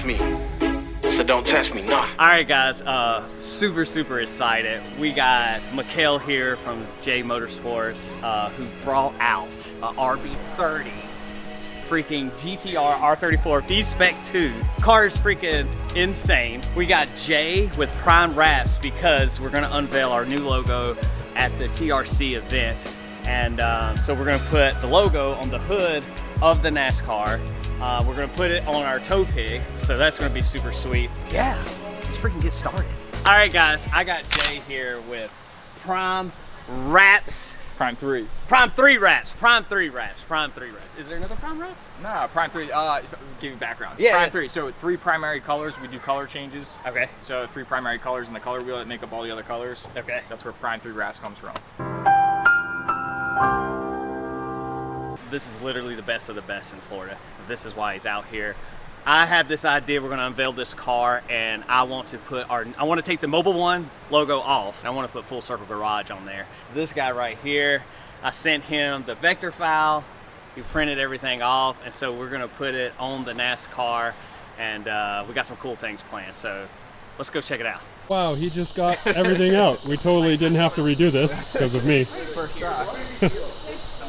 me. So don't test me, nah. All right, guys, super excited. We got Mikhail here from J Motorsports, who brought out a RB30, freaking GTR R34 D-Spec 2. Car is freaking insane. We got Jay with Prime Wraps because we're gonna unveil our new logo at the TRC event. And so we're gonna put the logo on the hood of the NASCAR. We're gonna put it on our tow pig, so that's gonna be super sweet. Yeah, let's freaking get started. All right, guys, I got Jay here with Prime Wraps. Prime 3. Prime 3 wraps. Prime 3 wraps. Prime 3 wraps. Is there another Prime wraps? Nah, Prime 3, so give you background. Yeah. Prime 3, so 3 primary colors. We do color changes. Okay. So 3 primary colors in the color wheel that make up all the other colors. Okay. So that's where Prime 3 wraps comes from. This is literally the best of the best in Florida. This is why he's out here. I have this idea. We're going to unveil this car, and I want to take the Mobile One logo off. I want to put Full Circle Garage on there. This guy right here, I sent him the vector file. He printed everything off, and so we're going to put it on the NASCAR, and we got some cool things planned. So let's go check it out. Wow, he just got everything out. We totally didn't have to redo this because of me. First try.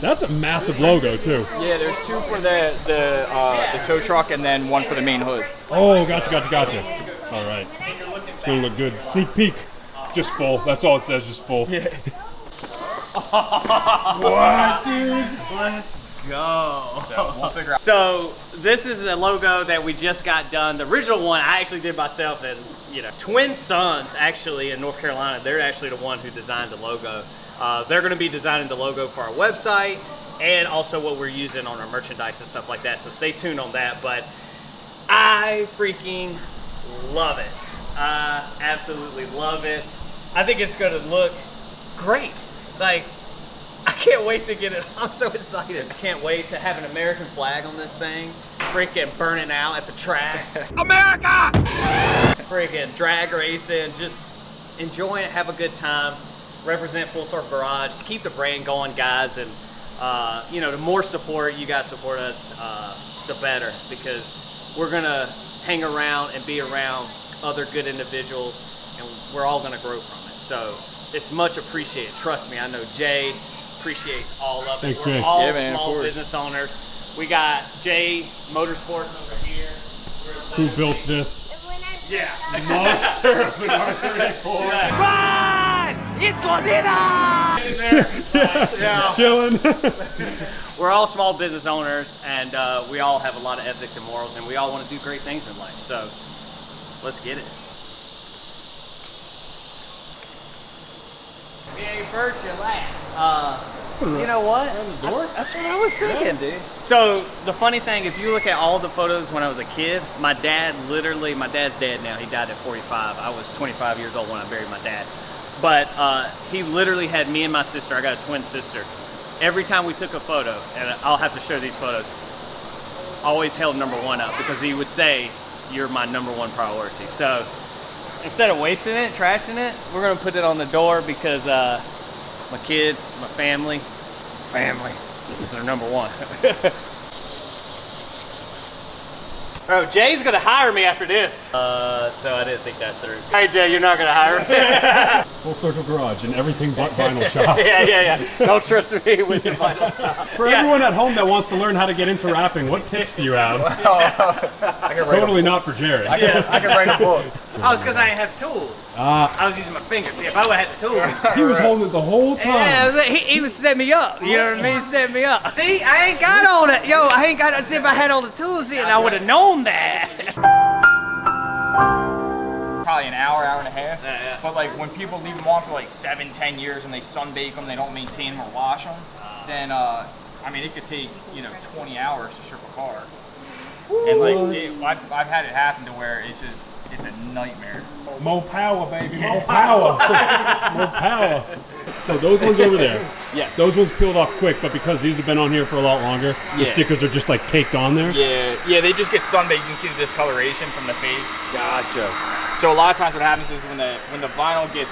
That's a massive logo too. Yeah, there's 2 for the tow truck and then 1 for the main hood. Oh, gotcha. All right. It's gonna look good. Sneak peek. Just full. That's all it says, just full. Yeah. What, dude? Let's go. So we'll figure out. So this is a logo that we just got done. The original one I actually did myself, and twin sons actually in North Carolina. They're actually the one who designed the logo. They're going to be designing the logo for our website and also what we're using on our merchandise and stuff like that. So stay tuned on that. But I freaking love it. I absolutely love it. I think it's going to look great. Like, I can't wait to get it. I'm so excited. I can't wait to have an American flag on this thing. Freaking burning out at the track. America! Freaking drag racing. Just enjoy it. Have a good time. Represent Full Circle Garage. Just keep the brand going, guys. And, the more support you guys support us, the better. Because we're going to hang around and be around other good individuals. And we're all going to grow from it. So it's much appreciated. Trust me, I know Jay appreciates all of it. Thanks, We're Jay. all Yeah, man, small business owners. We got J Motorsports over here. Who built this Yeah. monster of an R34? Run! It's Godzilla! Yeah. Chilling. We're all small business owners, and we all have a lot of ethics and morals, and we all want to do great things in life. So let's get it. Yeah, first you're last. You know what? That's what I was thinking, dude. So the funny thing, if you look at all the photos when I was a kid, my dad's dead now. He died at 45. I was 25 years old when I buried my dad. But he literally had me and my sister. I got a twin sister. Every time we took a photo, and I'll have to show these photos, always held #1 up because he would say, "You're my #1 priority." So instead of wasting it, trashing it, we're gonna put it on the door because my kids, my family is their #1. Bro, Jay's gonna hire me after this. So I didn't think that through. Hey Jay, you're not gonna hire me. Full Circle Garage and everything but vinyl shop. Yeah. Don't trust me with the vinyl shop. For everyone at home that wants to learn how to get into wrapping, what tips do you have? Totally not for Jared. I can write a book. Oh, it's because I didn't have tools. I was using my fingers. See, if I would have had the tools. He was holding it the whole time. Yeah, he was setting me up. You know what I mean? He set me up. See, I ain't got all that. Yo, I ain't got. See, if I had all the tools in, I would have known that. Probably an hour and a half. Yeah. But like when people leave them on for like 7-10 years and they sunbake them, they don't maintain them or wash them, then I mean it could take 20 hours to strip a car. And like I've had it happen to where it's a nightmare. More power, baby. More power. More power. So those ones over there. Yeah. Those ones peeled off quick, but because these have been on here for a lot longer, the Yeah. stickers are just like caked on there. Yeah, they just get sunbaked. You can see the discoloration from the fade. Gotcha. So a lot of times what happens is when the vinyl gets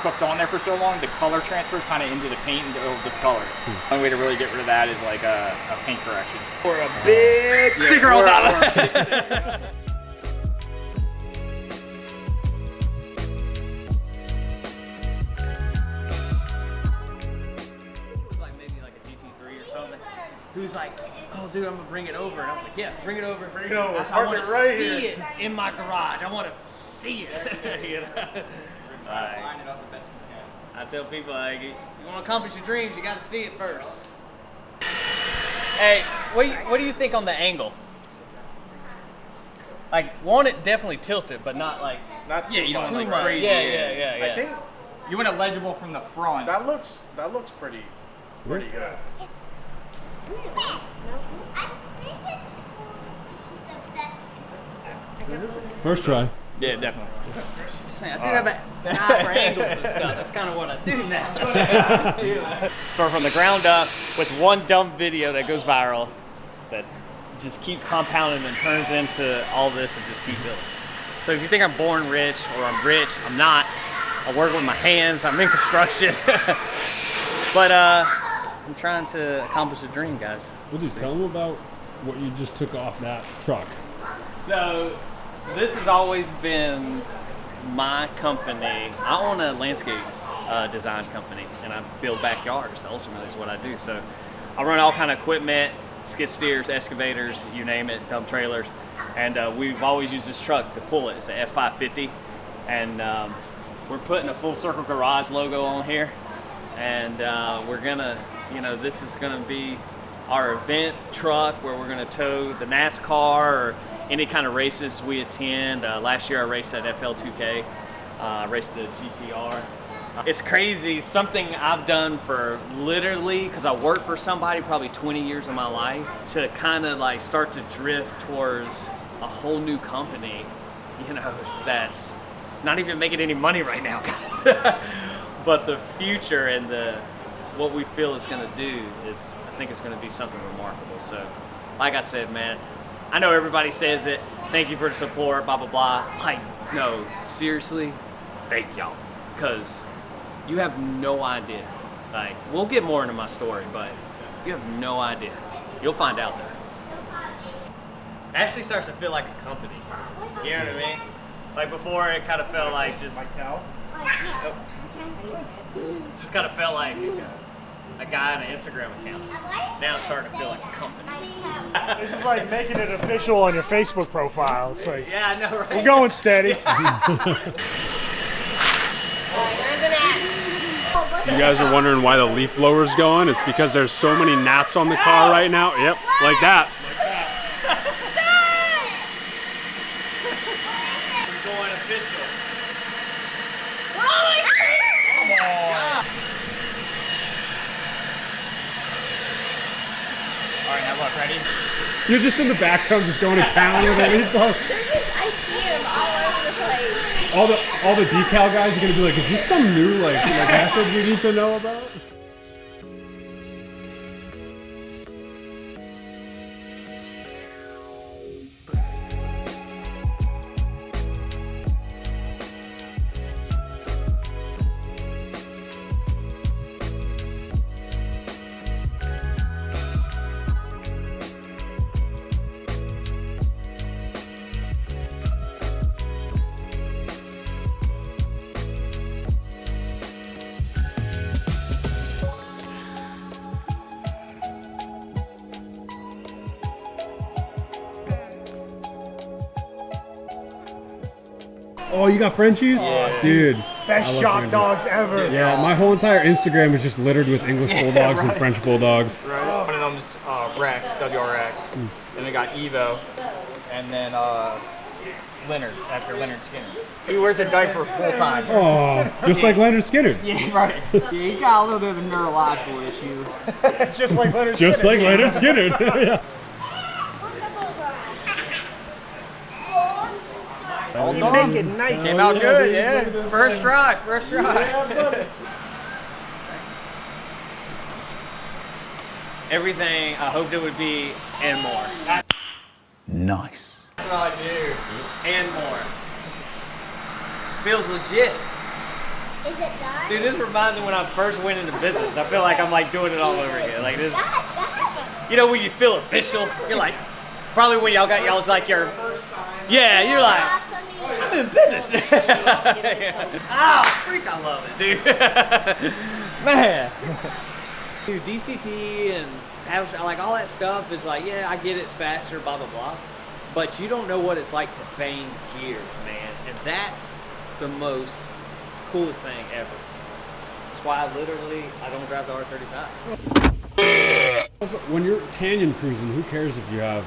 cooked on there for so long, the color transfers kind of into the paint and it'll discolor. The only way to really get rid of that is like a paint correction. Or a big sticker on top of it. He was like, "Oh, dude, I'm gonna bring it over," and I was like, "Yeah, bring it over, Bring it over. I want Park to it right see here. it in my garage. I want to see it." You know? Alright. Line it up the best we can. I tell people, like, you want to accomplish your dreams, you got to see it first. Hey, what do you think on the angle? Like, want it definitely tilted, but not like Not Yeah, you don't much. like much. crazy. Yeah. I think You want it legible from the front. that looks pretty good. First try. Yeah, definitely. Just saying, I do have an eye for angles and stuff. That's kind of what I do now. Start from the ground up with one dumb video that goes viral that just keeps compounding and turns into all this and just keep building. So if you think I'm born rich or I'm rich, I'm not. I work with my hands. I'm in construction. But I'm trying to accomplish a dream, guys. Well, dude, tell them about what you just took off that truck. So this has always been my company. I own a landscape design company, and I build backyards. Ultimately, is what I do. So I run all kind of equipment, skid steers, excavators, you name it, dump trailers, and we've always used this truck to pull it. It's an F550, and we're putting a Full Circle Garage logo on here, and we're gonna, this is gonna be our event truck where we're gonna tow the NASCAR or any kind of races we attend. Last year I raced at FL2K, raced the GTR. It's crazy, something I've done for literally, because I worked for somebody probably 20 years of my life, to kind of like start to drift towards a whole new company, that's not even making any money right now, guys. But the future and what we feel it's gonna do is, I think it's gonna be something remarkable. So, like I said, man, I know everybody says it, thank you for the support, blah, blah, blah. Like, no, seriously, thank y'all. Because you have no idea. Like, we'll get more into my story, but you have no idea. You'll find out though. It actually starts to feel like a company. You know what I mean? Like before, it kind of felt like just Cow? kind of felt like a guy on an Instagram account. Now it's starting to feel like a company. This is like making it official on your Facebook profile. It's like, Yeah, I know, right? we're going steady. You guys are wondering why the leaf blower's going? It's because there's so many gnats on the car right now. Yep, like that. We're going official. All right, now look, ready? You're just in the background just going to town with a leaf blower. I see them all over the place. All the decal guys are gonna be like, is this some new like method we need to know about? Oh, you got Frenchies? Yeah. Dude. Best love shock Frenchies. dogs ever. Yeah, my whole entire Instagram is just littered with English bulldogs and French bulldogs. Right. One of them's Rex, WRX. Then we got Evo, and then Leonard, after Leonard Skinner. He wears a diaper full time. Oh, just like Leonard Skinner. Yeah, right. Yeah, he's got a little bit of a neurological issue. Just like Leonard Just Skinner. like Leonard Skinner. Yeah. Make it nice. Came out good, yeah. First try. Everything I hoped it would be and more. Nice. That's what I do. And more. Feels legit. Is it done? Dude, this reminds me when I first went into business. I feel like I'm like doing it all over again. Like this, when you feel official, you're like, probably when y'all's like your, yeah, you're like, I'm in business. Ah, freak, I love it, dude. Man. Dude, DCT and like all that stuff is like, yeah, I get it's faster, blah, blah, blah. But you don't know what it's like to bang gears, man. And that's the most coolest thing ever. That's why I don't drive the R35. When you're canyon cruising, who cares if you have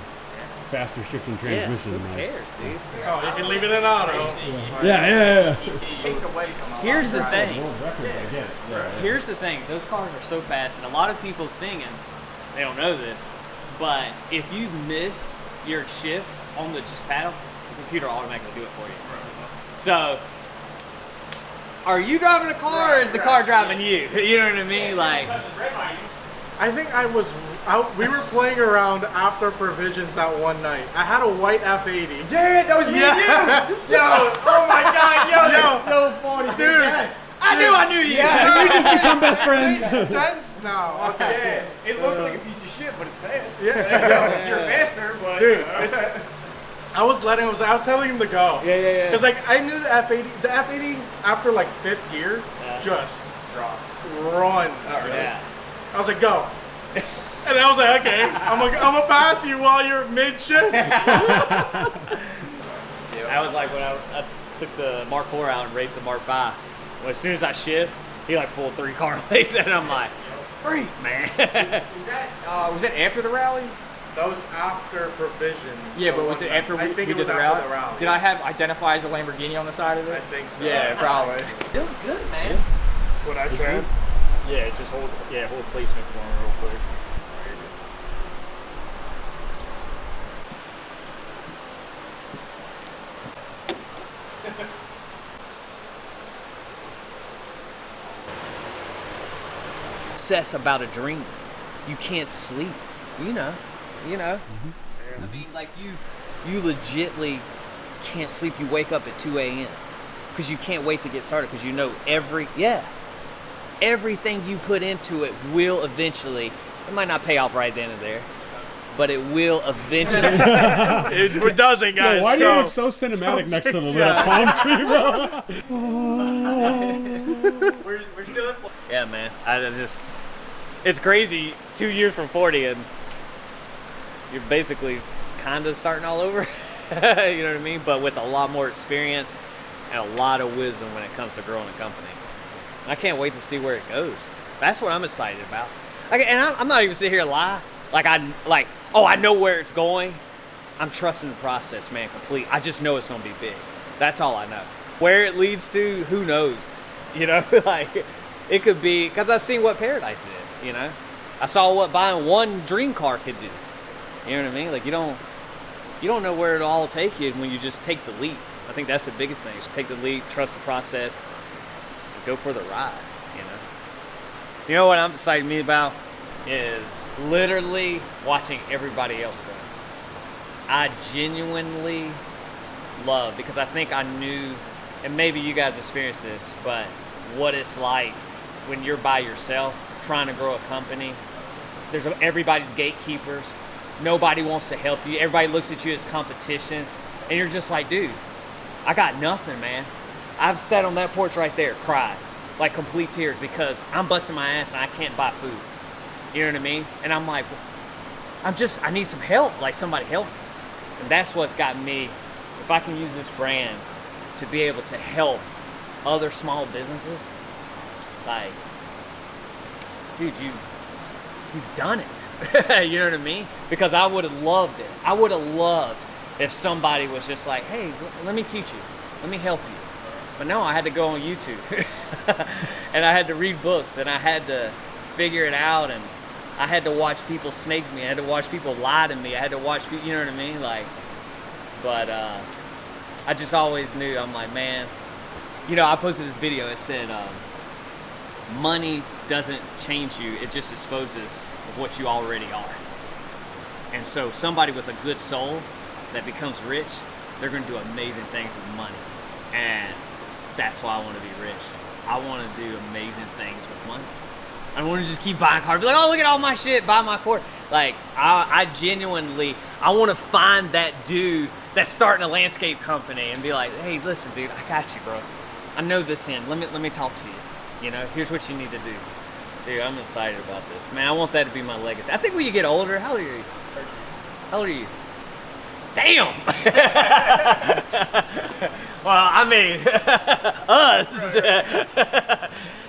faster shifting transmission? Yeah, who cares, dude? Oh, you can leave it in auto. Yeah. Takes away from Here's the thing. Here's Here's the thing. Those cars are so fast, and a lot of people thinking they don't know this, but if you miss your shift on the just paddle, the computer will automatically do it for you. So, are you driving a car, or is the car driving you? You know what I mean? Like, I think I was out. We were playing around after provisions that one night. I had a white F80. Yeah, that was me and you. Yo, oh my God, yo, that's so funny, Dude. Yes. I knew you. Yeah. we just become best friends. Makes sense now. Okay. Yeah, it looks like a piece of shit, but it's fast. Yeah. You're faster, but Dude, I was telling him to go. Yeah. Because like I knew the F80 after like 5th gear just drops. runs. Yeah. I was like, go. And I was like, okay, I'm gonna pass you while you're mid shift. That was like when I took the Mark IV out and raced the Mark V. Well, as soon as I shift, he like pulled 3 car lengths, and I'm like, freak, man. Was that after the rally? That was after provision. Yeah, but was it after I we think did it was the after rally? the rally. Did I have identify as a Lamborghini on the side of it? I think so. Yeah, probably. It was good, man. Would I trans? Yeah, just hold placement for him real quick. Obsess about a dream. You can't sleep. You know. I mean, like you legitly can't sleep. You wake up at 2 a.m. because you can't wait to get started because you know everything you put into it will eventually, it might not pay off right then and there, but it will eventually. It doesn't, guys. Yo, why do you look so cinematic next to the little palm tree, bro? We're still in Florida. Yeah, man. It's crazy. 2 years from 40 and you're basically kind of starting all over. You know what I mean? But with a lot more experience and a lot of wisdom when it comes to growing a company. I can't wait to see where it goes. That's what I'm excited about. And I'm not even sitting here lie. I know where it's going. I'm trusting the process, man, complete. I just know it's going to be big. That's all I know. Where it leads to, who knows? You know, like it could be, because I've seen what Paradise did, you know? I saw what buying one dream car could do. You know what I mean? Like you don't know where it'll all take you when you just take the leap. I think that's the biggest thing, is take the leap, trust the process, and go for the ride, you know? You know what I'm excited me about? Is literally watching everybody else go. I genuinely love, because I think I knew, and maybe you guys experienced this, but what it's like when you're by yourself trying to grow a company. Everybody's gatekeepers. Nobody wants to help you. Everybody looks at you as competition, and you're just like, dude, I got nothing, man. I've sat on that porch right there, cried, like complete tears, because I'm busting my ass and I can't buy food. You know what I mean? And I'm like, I need some help, like somebody help me. And that's what's got me, if I can use this brand to be able to help other small businesses, like, dude, you've done it. You know what I mean? Because I would have loved it. I would have loved if somebody was just like, hey, let me teach you. Let me help you. But no, I had to go on YouTube. And I had to read books, and I had to figure it out, and I had to watch people snake me. I had to watch people lie to me. I had to watch people, you know what I mean? Like, but I just always knew, I'm like, man, you know, I posted this video. It said, money doesn't change you. It just exposes of what you already are. And so somebody with a good soul that becomes rich, they're going to do amazing things with money. And that's why I want to be rich. I want to do amazing things with money. I don't want to just keep buying cars. Be like, oh, look at all my shit, buy my car. Like, I genuinely, I want to find that dude that's starting a landscape company and be like, hey, listen, dude, I got you, bro. I know this end. Let me talk to you. You know, here's what you need to do. Dude, I'm excited about this. Man, I want that to be my legacy. I think when you get older, how old are you? How old are you? Damn! Well, I mean, us.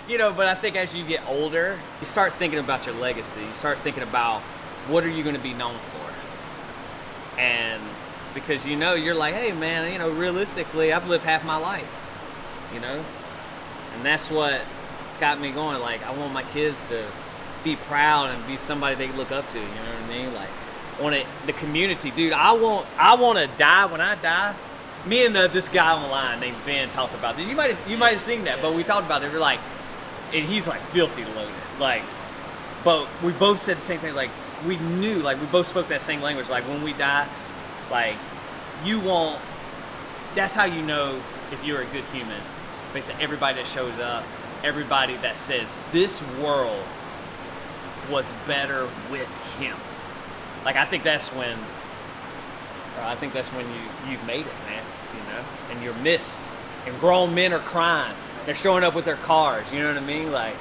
You know, but I think as you get older, you start thinking about your legacy. You start thinking about what are you going to be known for? And because you know, you're like, hey man, you know, realistically, I've lived half my life, you know? And that's what's got me going. Like, I want my kids to be proud and be somebody they look up to, you know what I mean? Like, the community, dude, I want to die when I die. Me and this guy online named Ben talked about this. You might have seen that, but we talked about it. We're like, and he's like filthy loaded, like, but we both said the same thing. Like, we knew, like, we both spoke that same language. Like, when we die, like, that's how you know if you're a good human. Basically, everybody that shows up, everybody that says this world was better with him. Like, I think that's when you've made it, man, you know? And you're missed. And grown men are crying. They're showing up with their cars, you know what I mean? Like,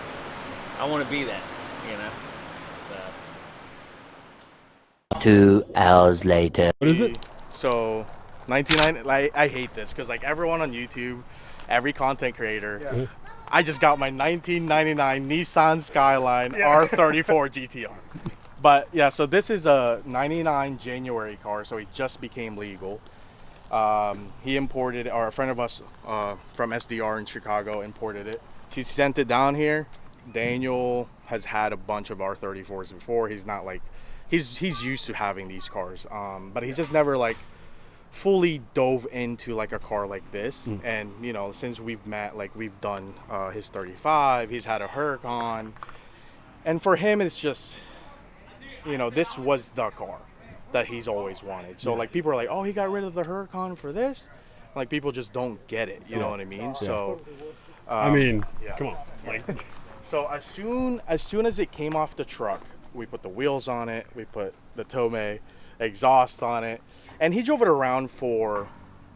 I want to be that, you know? So. 2 hours later. What is it? So, 1990. Like, I hate this because like everyone on YouTube, every content creator, I just got my 1999 Nissan Skyline R34 GTR. But yeah, so this is a 99 January car, so it just became legal. He imported, or a friend of us from SDR in Chicago imported it. He sent it down here. Daniel has had a bunch of R34s before. He's not like, he's used to having these cars, but he's just never like fully dove into like a car like this. And you know, since we've met, like we've done his 35, he's had a Huracan, and for him it's just, you know, this was the car that he's always wanted. So like people are like, oh, he got rid of the Huracan for this. Like people just don't get it, you know what I mean? So I mean, come on. Like, so as soon as it came off the truck, we put the wheels on it, we put the Tomei exhaust on it, and he drove it around for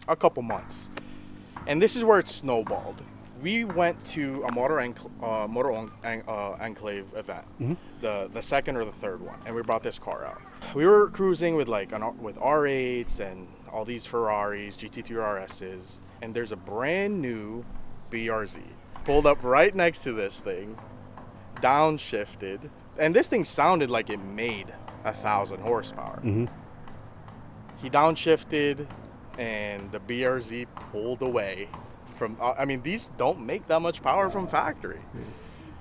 a couple months. And this is where it snowballed. We went to a Motor Enclave event, the second or the third one, and we brought this car out. We were cruising with with R8s and all these Ferraris, GT3 RSs, and there's a brand new BRZ pulled up right next to this thing, downshifted, and this thing sounded like it made 1,000 horsepower. He downshifted, and the BRZ pulled away. From I mean, these don't make that much power from factory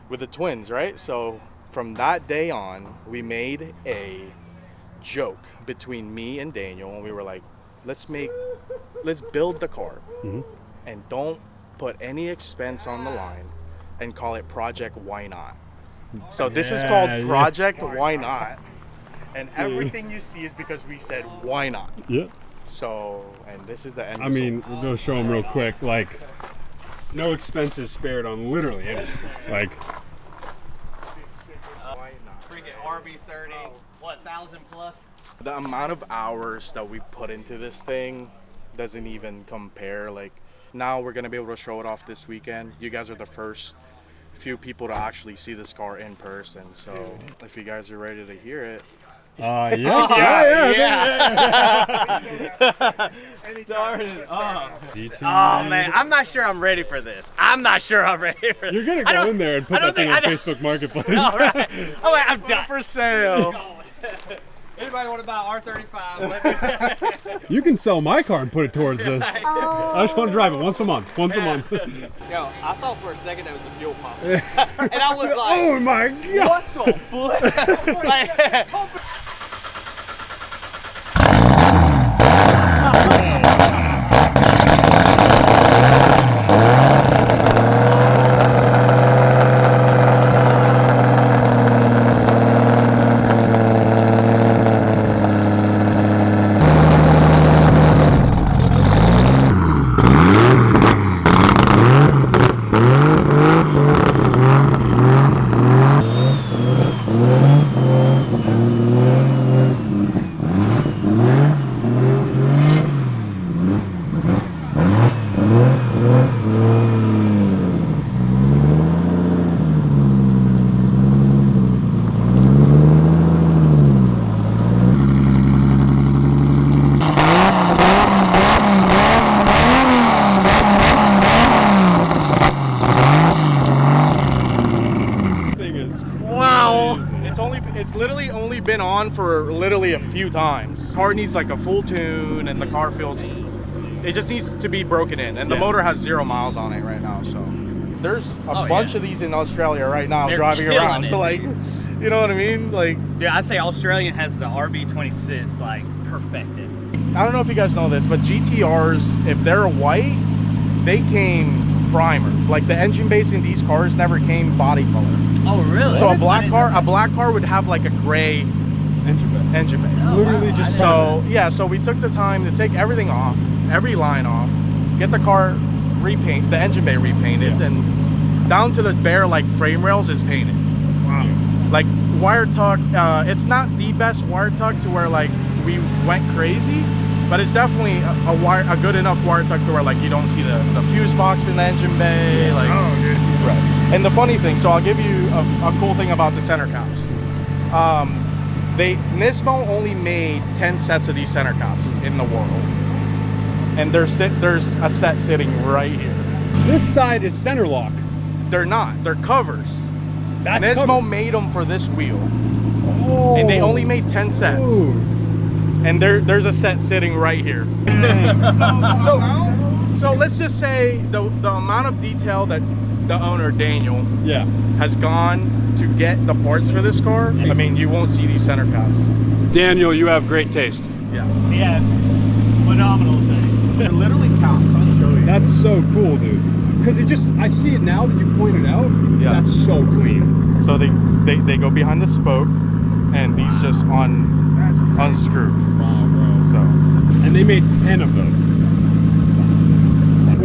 with the twins, right? So from that day on, we made a joke between me and Daniel, and we were like, let's build the car and don't put any expense on the line and call it Project Why Not. So this is called Project Why Not, and everything you see is because we said why not. yeah. So, and this is the end I mean, we'll go show them real quick. Like, no expenses spared on literally anything. Like, Freaking RB30, what, 1,000 plus? the amount of hours that we put into this thing doesn't even compare. Like, now we're gonna be able to show it off this weekend. You guys are the first few people to actually see this car in person. So if you guys are ready to hear it, yeah. Started. D2 Oh man, I'm not sure I'm ready for this. You're gonna go in there and put that thing on Facebook Marketplace. All right. Oh wait, I'm done. for sale. Anybody want to buy R35? You can sell my car and put it towards this. I just want to drive it once a month. Yo, I thought for a second that was a fuel pump, and I was like, Oh my god! what the fuck? Like, hole. It's literally only been on for literally a few times. The car needs like a full tune, and the car feels. It just needs to be broken in, and the motor has 0 miles on it right now. So there's a bunch of these in Australia right now. They're driving killing around. it. So like, you know what I mean? Like, Yeah, I say Australian has the RB26 like perfected. I don't know if you guys know this, but GTRs, if they're white, they came primer. Like the engine base in these cars never came body color. Oh, really? So a black car would have like a gray engine bay. Literally just So yeah, so we took the time to take everything off, every line off, get the car repaint, the engine bay repainted, and down to the bare like frame rails is painted. Wow. Like wire tuck, it's not the best wire tuck to where like we went crazy, but it's definitely a good enough wire tuck to where like you don't see the fuse box in the engine bay. Like, Oh, dude. right. And the funny thing, so I'll give you a cool thing about the center caps. Nismo only made 10 sets of these center caps in the world, and there's a set sitting right here. This side is center lock. They're not. They're covers. That's Nismo covered. made them for this wheel, Oh. and they only made 10 sets. Dude. And there's a set sitting right here. So let's just say the amount of detail that the owner, Daniel, Yeah. has gone to get the parts for this car. I mean, you won't see these center caps. Daniel, you have great taste. Yeah. Yes. Phenomenal thing. They're literally caps. I'll show you. That's so cool, dude. Because I see it now that you pointed out. Yeah. That's so clean. So they go behind the spoke, and these just unscrew. Wow, bro. So And they made 10 of those.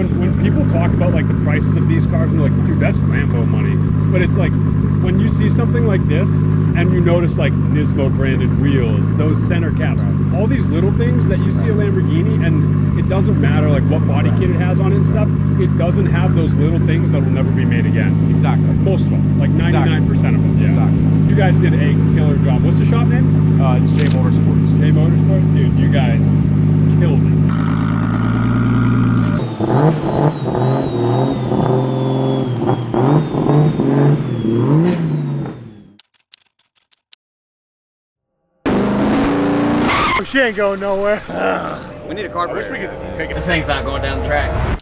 When people talk about like the prices of these cars, and they're like, dude, that's Lambo money. But it's like, when you see something like this, and you notice like Nismo branded wheels, those center caps, all these little things that you see a Lamborghini, and it doesn't matter like what body kit it has on it and stuff, it doesn't have those little things that will never be made again. exactly. Most of them, like 99% of them. Yeah. Exactly. You guys did a killer job. What's the shop name? It's J Motorsports. J Motorsport? Dude, you guys killed it. She ain't going nowhere. We need a carburetor. I wish we could just take it. This thing's not going down the track.